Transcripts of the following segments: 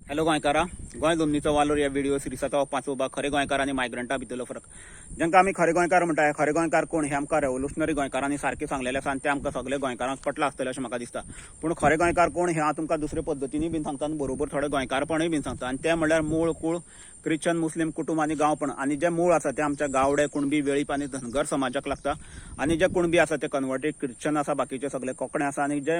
Hello गोंयकारा, Goa जमनीचो वालोर ह्या video सिरीजाचो 5वो भाग खरे गोंयकार आनी मायग्रंटा भितरलो फरक. जांकां आमी खरे गोंयकार म्हणटात, खरे गोंयकार कोण हे आमकां रेव्होल्युशनरी गोंयकारांनी सारकें सांगलेलें आसा आनी ते आमकां सगळे गोंयकारांक पटला आसतलें अशें म्हाका दिसता. पूण खरे गोंयकार कोण हे हांव तुमकां दुसरे पद्दतींनी बीन सांगता आनी बरोबर थोडे गोंयकारपणूय बीन सांगता. आनी ते म्हणल्यार मूळ कुळ क्रिश्चन मुस्लीम कुटुंब आनी गांवपण. आनी जे मूळ आसा ते आमच्या गावडे कुणबी वेळीप आनी धनगर समाजाक लागता. आनी जे कुणबी आसा ते कन्वर्टेड क्रिश्चन आसा, बाकीचे सगळे कोंकणी आसा. आनी जे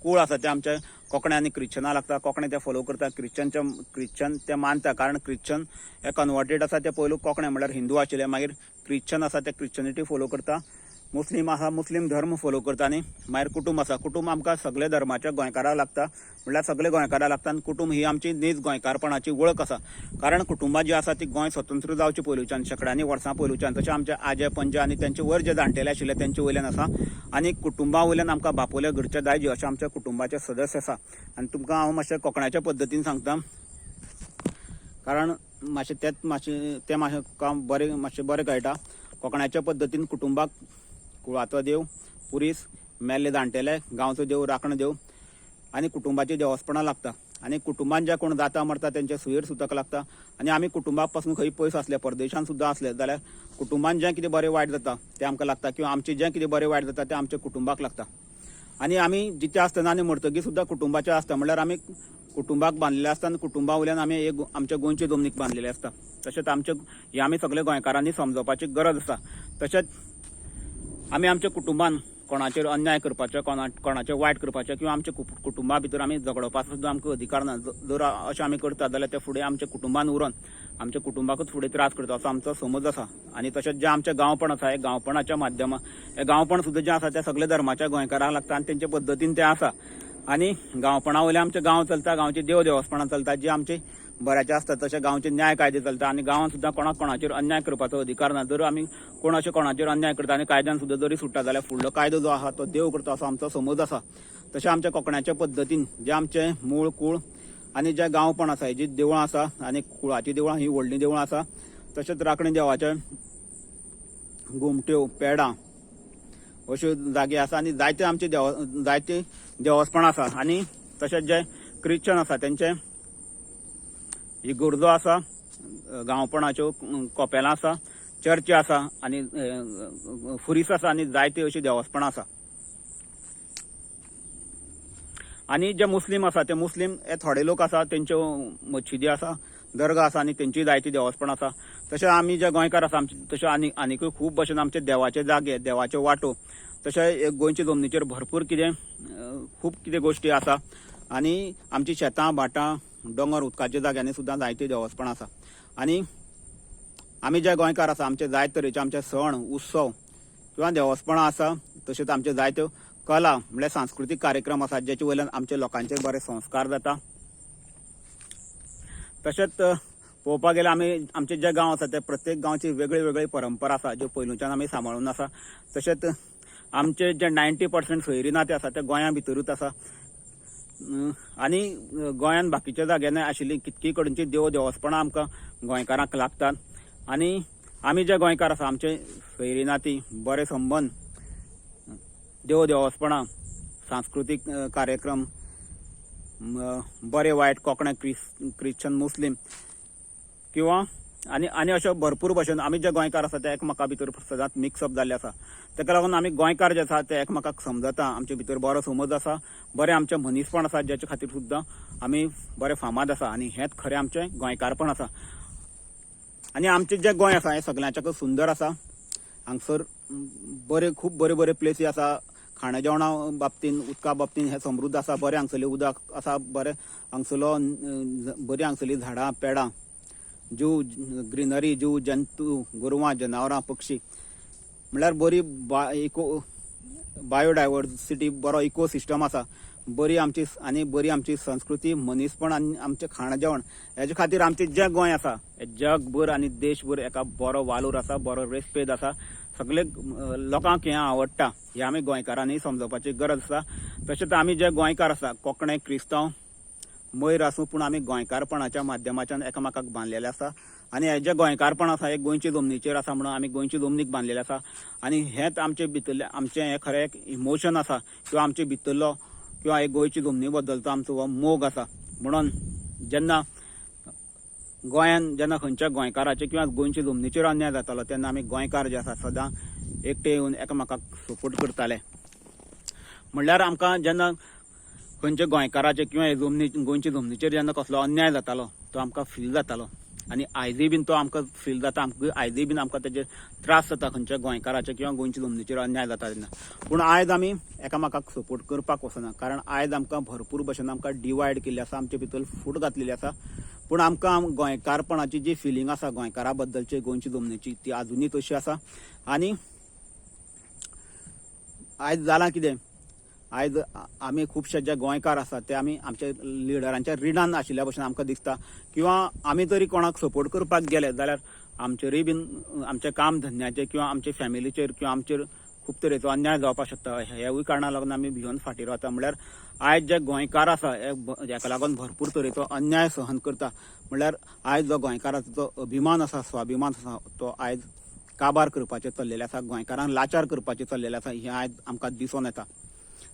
कुळ आसा ते आमचे कोंकणी आनी क्रिश्चनां लागता. कोंकणी ते फॉलो करता, क्रिश्चन ते मानता. कारण क्रिश्चन हे कन्वर्टेड आसा ते पयलू कोंकणी म्हणल्यार हिंदू आशिल्ले, मागीर क्रिश्चन आसा ते क्रिश्चनिटी फॉलो करता. मुस्लीम आसा मुस्लीम धर्म फॉलो करता. आनी मागीर कुटुंब आसा, कुटुंब आमकां सगळे धर्माच्या गोंयकारांक लागता. म्हणल्यार सगळे गोंयकारांक लागता. आनी कुटुंब ही आमची नीज गोंयकारपणाची वळख आसा. कारण कुटुंबां जी आसा ती गोंय स्वतंत्र जावचे पयलूच्यान, शेकड्यांनी वर्सां पयलूच्यान, तशें आमचे आजे पंजे आनी तेंचे वयर जे जाणटेले आशिल्ले तेंचे वयल्यान आसा. आनी कुटुंबा वयल्यान आमकां बापोले घरचे दायजे अशें आमच्या कुटुंबाचे सदस्य आसा. आनी तुमकां हांव मातशें कोंकणाच्या पद्दतीन सांगता, कारण तें मातशें बरें कळटा. कोंकणाच्या पद्दतीन कुटुंबाक कुळाचो देव, पुरीस, मेल्ले जाणटेले, गांवचो देव, राखण देव आनी कुटुंबाची देवस्पणां लागता. आनी कुटुंबान जे कोण जाता मरता तेंचे सुयेर सुतक लागता. आनी आमी कुटुंबाक पासून खंय पयस आसले, परदेशांत सुद्दां आसले जाल्यार कुटुंबान जें कितें बरें वायट जाता तें आमकां लागता, किंवा आमचें जें कितें बरें वायट जाता तें आमच्या कुटुंबाक लागता. आनी आमी जिते आसतना आनी मरतकीर सुद्दां कुटुंबाचे आसता. म्हणल्यार आमी कुटुंबाक बांदलेले आसता आनी कुटुंबा वयल्यान आमी एक आमच्या गोंयचे जमनीक बांदलेले आसता. तशेंच हे आमी सगळे गोंयकारांनी समजोवपाची गरज आसा. तशेंच आमी आमच्या कुटुंबान कोणाचेर अन्याय करपाचो, कोणाचें वायट करपाचें, किंवा आमच्या कुटुंबा भितर आमी झगडपाचो सुद्दां आमकां अधिकार ना. जर अशें आमी करता जाल्यार ते फुडें आमच्या कुटुंबान उरोन आमच्या कुटुंबाकूच फुडें त्रास करता असो आमचो समज आसा. आनी तशेंच जे आमचें गांवपण आसा, हे गांवपणाच्या माध्यमान हे गांवपण सुद्दां जें आसा तें सगळे धर्माच्या गोंयकारांक लागता आनी तेंचे पद्दतीन तें आसा. आनी गांवपणा वयल्यान आमचें गांव चलता, गांवची देवस्पणां चलता, जी आमची बऱ्याचे आसता. तशें गांवचे न्याय कायदे चलता. आनी गांवांत सुद्दां कोणाचेर अन्याय करपाचो अधिकार ना. जर आमी कोण अशें कोणाचेर अन्याय करता आनी कायद्यान सुद्दां जरी सुट्टा जाल्यार फुडलो कायदो जो आसा तो देव करता असो आमचो समज आसा. तशें आमच्या कोंकणाच्या पद्दतीन जे आमचे मूळ कुळ आनी जे गांवपण आसा, ही जी देवळां आसा, आनी कुळाची देवळां ही व्हडलीं देवळां आसा. तशेंच राखणी देवाचे घुमट्यो, पेडां अश्यो जागे आसा. आनी जायते देवस्पणां आसा. आनी तशेंच जे क्रिश्चन आसा तेंचे इगर्जो आसा, गांवपणाच्यो कोपेलां आसा, चर्ची आसा, आनी फुरीस आसा, आनी जायती अशीं देवस्पणां आसा. आनी जे मुस्लीम आसा ते मुस्लीम हे थोडे लोक आसा तेंच्यो मशिदी आसा, दर्गा आसा, आनी तेंची जायती देवस्पणां आसा. तशें आमी जे गोंयकार आसा तशें आनीकूय खूब भशेन आमचे देवाचे जागे, देवाच्यो वाटो, तशें गोंयचे जमनीचेर भरपूर खूब कितें गोश्टी आसा. आनी आमची शेतां, भाटां, दोंगर, उदकाच्या जाग्यांनी सुद्दां जायती देवस्पणां आसा. आनी आमी जे गोंयकार आसा आमचे जायते तरेचे आमचे सण, उत्सव किंवा देवस्पणां आसा. तशेंच आमचे जायत्यो कला म्हणल्यार सांस्कृतीक कार्यक्रम आसात, जेचे वयल्यान आमच्या लोकांचेर बरे संस्कार जाता. तशेंच पळोवपाक गेल्यार आमचे जे गांव आसा ते प्रत्येक गांवची वेगळी परंपरा आसा, ज्यो पयलूच्यान आमी सांबाळून आसा. तशेंच आमचे जे 90% सोयरी नाते आसा ते गोंया भितरूच आसा. आनी गोंयान बाकीच्या जाग्यांनी आशिल्ली कितकी कडेनची देवस्पणां आमकां गोंयकारांक लागतात. आनी आमी जे गोंयकार आसा आमचे सोयरी नाती, बरे संबंद, देवस्पणां, सांस्कृतीक कार्यक्रम, बरे वायट कोंकणी क्रिश्चन मुस्लीम किंवा आनी अशें भरपूर भशेन आमी जे गोंयकार आसा ते एकमेका भितर सदांच मिक्सअप जाल्ले आसा. ताका लागून आमी गोंयकार जे आसा ते एकमेकाक समजता. आमचे भितर बरो समज आसा, बरें आमचें मनीसपण आसा, जेचे खातीर सुद्दां आमी बरे फामाद आसा. आनी हेंच खरें आमचें गोंयकारपण आसा. आनी आमचें जें गोंय आसा हें सगळ्यांच्याकच सुंदर आसा. हांगसर खूब बरे प्लेसी आसा. खाणा जेवणा बाबतीन, उदका बाबतीन हें समृद्ध आसा. बरें हांगसरलें उदक आसा, बरी हांगसरलीं झाडां, पेडां, ग्रीनरी, जीव जंतू, गोरवां, जनावरां, पक्षी, म्हणल्यार बरी बायोडायवर्सिटी, बरो इकोसिस्टम आसा. बरी आमची संस्कृती, मनीसपण आनी आमचें खाण जेवण, हेजे खातीर आमचें जें गोंय आसा हें जगभर आनी देशभर एका बरो वालोर आसा, बरो रेस्पेद आसा. सगळे लोकांक हें आवडटा. हें आमी गोंयकारांनी समजोवपाची गरज आसा. तशेंच आमी जे गोंयकार आसा, कोंकणी, क्रिस्तांव, मैर आसूं, पूण आमी गोंयकारपणाच्या माध्यमाच्यान एकामेकाक बांदलेले आसा. आनी हे जे गोंयकारपण आसा हे गोंयचे जमनीचेर आसा म्हणून आमी गोंयचे जमनीक बांदलेले आसा. आनी हेंच आमचे भितरलें आमचें हें खरें एक इमोशन आसा, किंवा आमचे भितरलो किंवा हे गोंयचे जमनी बद्दलचो आमचो हो मोग आसा. म्हणून जेन्ना गोंयान जेन्ना खंयच्या गोंयकाराचे किंवा गोंयच्या जमनीचेर अन्याय जातालो तेन्ना आमी गोंयकार जे आसा सदां एकटे येवन एकामेकाक सपोर्ट करताले. म्हणल्यार आमकां जेन्ना खंयच्या गोंयकाराचे किंवा गोंयच्या जमनीचेर जेन्ना कसलो अन्याय जातालो तो आमकां फील जातालो आनी आयजय बीन तो आमकां फील जाता. आयजय बीन आमकां तेजे त्रास जाता खंयच्या गोंयकाराचे किंवा गोंयच्या जमनीचेर अन्याय जाता तेन्ना. पूण आयज आमी एकामेकाक सपोर्ट करपाक वचना, कारण आयज आमकां भरपूर भशेन आमकां डिवायड केल्ली आसा, आमचे भितर फूट घातलेली आसा. पूण आमकां गोंयकारपणाची जी फिलींग आसा गोंयकारा बद्दलची गोंयच्या जमनीची ती आजुनूय तशी आसा. आनी आयज जालां कितें, आयज आमी खुबशे जे गोंयकार आसा ते आमी आमच्या लिडरांच्या रिणान आशिल्ल्या भशेन आमकां दिसता. किंवा आमी तरी कोणाक सपोर्ट करपाक गेले जाल्यार आमचेरय बीन आमचे काम धंद्याचे किंवा आमचे फॅमिलीचेर किंवा आमचेर खूब तरेचो अन्याय जावपाक शकता. ह्यावूय कारणाक लागून आमी भिवन फाटीं रावता. म्हळ्यार आयज जे गोंयकार आसा हेका लागून भरपूर तरेचो अन्याय सहन करता. म्हळ्यार आयज जो गोंयकाराचो जो अभिमान आसा, स्वाभिमान आसा, तो आयज काबार करपाचें चल्लेलें आसा, गोंयकारांक लाचार करपाचें चल्लेलें आसा, हें आयज आमकां दिसून येता.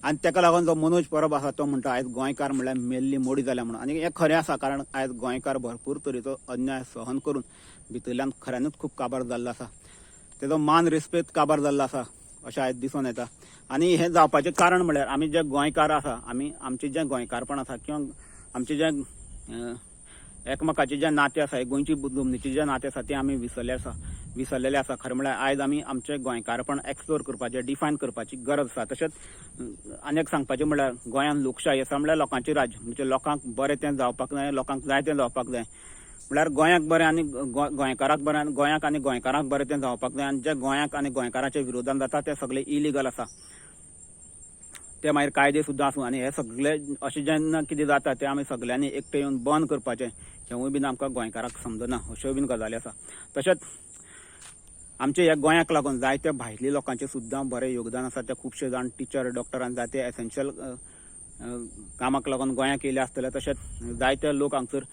आनी तेका लागून जो मनोज परब आसा तो म्हणटा आयज गोंयकार म्हळ्यार मेल्ली मोडी जाल्या म्हणून. आनी हें खरें आसा, कारण आयज गोंयकार भरपूर तरेचो अन्याय सहन करून भितरल्यान खऱ्यानूच खूब काबार जाल्लो आसा. तेजो मान रिस्पेद काबार जाल्लो आसा अशें आयज दिसून येता. आनी हें जावपाचें कारण म्हळ्यार आमी जे गोंयकार आसा, आमचें जें गोंयकारपण आसा किंवा आमचें जें एकमेकाचें जें नातें आसा, गोंयची जमनीचें जें नातें आसा तें आमी विसरलेले आसा. खरें म्हळ्यार आयज आमी आमचें गोंयकारपण एक्सप्लोर करपाचें, डिफायन करपाची गरज आसा. तशेंच आनीक सांगपाचें म्हळ्यार गोंयांत लोकशाही आसा, म्हळ्यार लोकांचें राज्य, म्हणजे लोकांक बरें तें जावपाक जाय, लोकांक जाय तें जावपाक जाय. म्हळ्यार गोंयाक बरें आनी गोंयकाराक बरें, आनी गोंयाक आनी गोंयकाराक बरें तें जावपाक जाय. आनी जें गोंयाक आनी गोंयकाराच्या विरोधान जाता तें सगळें इलिगल आसा. ते मागीर कायदे सुद्दां आसूं. आनी हे सगळें अशें जेन्ना कितें जाता तें आमी सगळ्यांनी एकटे येवन बंद करपाचें, हेंवूय बीन आमकां गोंयकाराक समजना, अश्योय बीन गजाली आसा. तशेंच आमच्या ह्या गोंयाक लागून जायत्या भायल्या लोकांचें सुद्दां बरें योगदान आसा. ते खुबशे जाण टिचर, डॉक्टरांक जायते एसेन्शियल कामाक लागून गोंयाक येयले आसतले. तशेंच जायते लोक हांगसर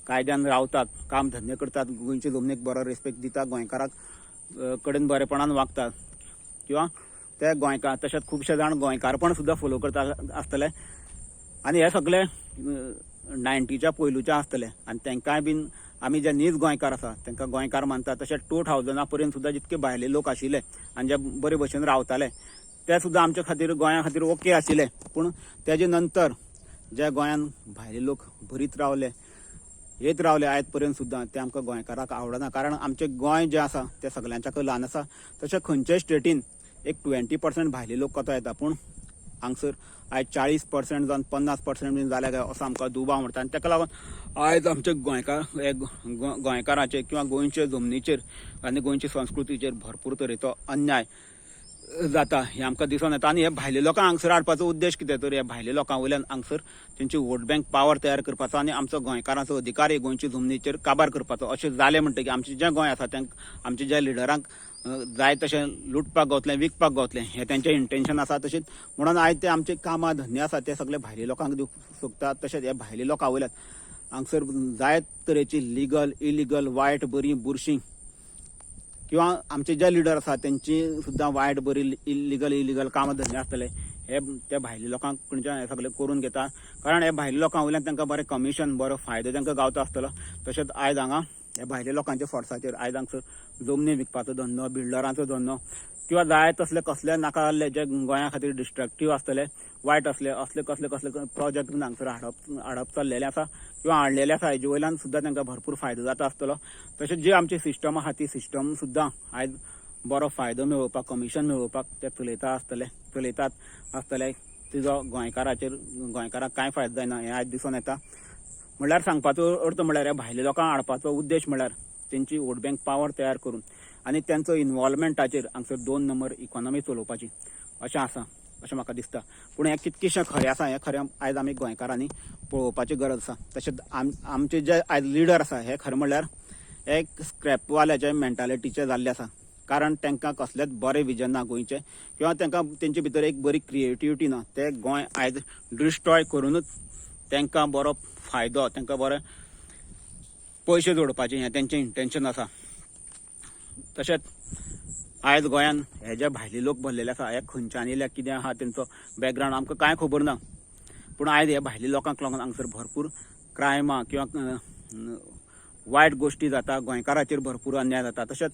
कायद्यान रावतात, काम धंदे करतात, गोंयचे जमनीक बरो रिस्पेक्ट दितात, गोंयकाराक कडेन बरेपणान वागतात किंवा ते गोंयकार. तशेंच खुबशे जाण गोंयकारपण सुद्दां फॉलो करतात आसतले. आनी हे सगळे 90च्या पयलूचे आसतले. आनी तांकांय बीन आमी जे नीज गोंयकार आसा तांकां गोंयकार मानतात. तशेंच 2000 पर्यंत सुद्दां जितके भायले लोक आशिल्ले आनी जे बरे भशेन रावताले ते सुद्दां आमच्या खातीर, गोंया खातीर ओके आशिल्ले. पूण तेजे नंतर जे गोंयान भायले लोक भरीत रावले, येत रावले आयज पर्यंत सुद्दां, ते आमकां गोंयकाराक आवडना. कारण आमचें गोंय जें आसा तें सगळ्यांच्याकय ल्हान आसा. तशें खंयच्याय स्टेटीन एक 20% भायले लोक कोतो येता, पूण हांगसर आयज 40% जावन 50% बीन जाल्या काय असो आमकां दुबाव म्हणटा. आनी तेका लागून आयज आमचे गोंयकाराचे किंवा गोंयचे जमनीचेर आनी गोंयचे संस्कृतीचेर भरपूर तरेचो अन्याय जाता हें आमकां दिसून येता. आनी हे भायले लोकांक हांगसर हाडपाचो उद्देश कितें, तर ह्या भायले लोकां वयल्यान हांगसर तेंची वोट बँक पावर तयार करपाचो आनी आमचो गोंयकारांचो अधिकार गोंयच्या जमनीचेर काबार करपाचो. अशें जालें म्हणटकीर आमचें जें गोंय आसा आमच्या ज्या लिडरांक जाय तशें लुटपाक गावतलें, विकपाक गावतलें, हें तेंचें इंटेन्शन आसा. तशेंच म्हणून आयज ते आमचे कामां धंदे आसा ते सगळे भायले लोकांक दिवंक सोदतात. तशेंच हे भायले लोकां वयल्यान हांगसर जायत तरेची लिगल, इलिगल, वायट बरी बुरशीं किंवा आमचे जे लिडर आसा तेंची सुद्दां वायट बरी इलिगल कामां धंदे आसतले हे त्या भायल्या लोकांक कडच्यान हे सगळें करून घेता. कारण हे भायल्या लोकां वयल्यान तांकां बरें कमिशन, बरो फायदो तांकां गावता आसतलो. तशेंच आयज हांगा हे भायल्या लोकांच्या फोर्साचेर आयज हांगसर जमनी विकपाचो धंदो, बिल्डरांचो धंदो किंवा जाय तसले कसले नाका जाल्ले जे गोंया खातीर डिस्ट्रक्टीव आसतले, वायट असले कसले प्रोजेक्ट हांगसर हाडप चल्लेले आसा किंवा हाडलेले आसा. हेजे वयल्यान सुद्दां तांकां भरपूर फायदो जाता आसतलो. तशेंच जी आमची सिस्टम आसा ती सिस्टम सुद्दां आयज बरो फायदो मेळोवपाक, कमिशन मेळोवपाक ते चलयतात आसतले. तिजो गोंयकाराक कांय फायदो जायना हें आयज दिसून येता. म्हळ्यार सांगपाचो अर्थ म्हळ्यार हे भायले लोकांक हाडपाचो उद्देश म्हळ्यार तेंची वोट बँक पावर तयार करून आनी तेंचो इन्वॉल्वमेंटाचेर हांगसर 2 नंबर इकॉनॉमी चलोवपाची अशें आसा अशें म्हाका दिसता. पूण हें कितकेशें खरें आसा हें खरें आयज आमी गोंयकारांनी पळोवपाची गरज आसा. तशेंच आमचे जे आयज लिडर आसा हे खरें म्हळ्यार एक स्क्रॅपवाल्याचे मेंटालिटीचे जाल्ले आसा. कारण तांकां कसलेंच बरें विजन ना गोंयचें किंवा तांकां तेंचे भितर एक बरी क्रिएटिविटी ना. ते गोंय आयज डिस्ट्रॉय करूनच तांकां बरो फायदो, तांकां बरे पयशे जोडपाचें हें तेंचें इंटेन्शन आसा. तशेंच आयज गोंयान हे जे भायले लोक भरलेले आसा हे खंयच्यान येयल्या, कितें आहा तेंचो बॅकग्रावंड आमकां कांय खबर ना. पूण आयज हे भायले लोकांक लागून हांगसर भरपूर क्रायमा किंवा वायट गोष्टी जाता, गोंयकाराचेर भरपूर अन्याय जाता. तशेंच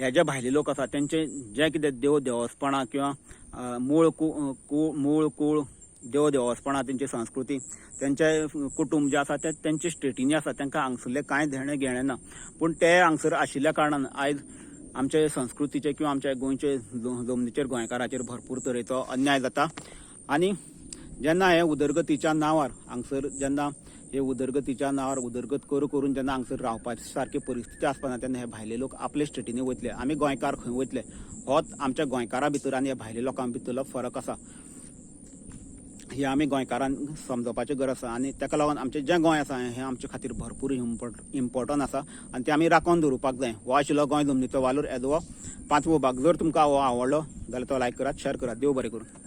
हे जे भायले लोक आसा तेंचे जे कितें देवदेवसपणां किंवा मूळ कूळ देवदेवसपणां, तेंची संस्कृती, तेंचे कुटुंब जे आसा ते तेंचे स्टेटीनी आसा, तांकां हांगसरलें कांय देणें घेणें ना. पूण ते हांगसर आशिल्ल्या कारणान आयज आमचे संस्कृतीचे किंवा आमच्या गोंयचे जमनीचेर गोंयकाराचेर भरपूर तरेचो अन्याय जाता. आनी जेन्ना हे उदरगतीच्या नांवार हांगसर जेन्ना हे उदरगतीच्या नांवार उदरगत करून जेन्ना हांगसर रावपाची सारकी परिस्थिती आसपाना, तेन्ना हे भायले लोक आपले स्टेटीनी वयतले, आमी गोंयकार खंय वयतले. होच आमच्या गोंयकारां भितर आनी हे भायले लोकां भितरलो फरक आसा. ही आमी गोंयकारांक समजपाची गरज आसा. आनी ताका लागून आमचें जें गोंय आसा हें आमचे खातीर भरपूर इम्पॉर्टंट आसा आनी तें आमी राखून दवरपाक जाय. हो आशिल्लो गोंय जमनीचो वालोर, येदो 5वो भाग. जर तुमकां हो आवडलो जाल्यार तो लायक करात, शेअर करात. देव बरें करूं.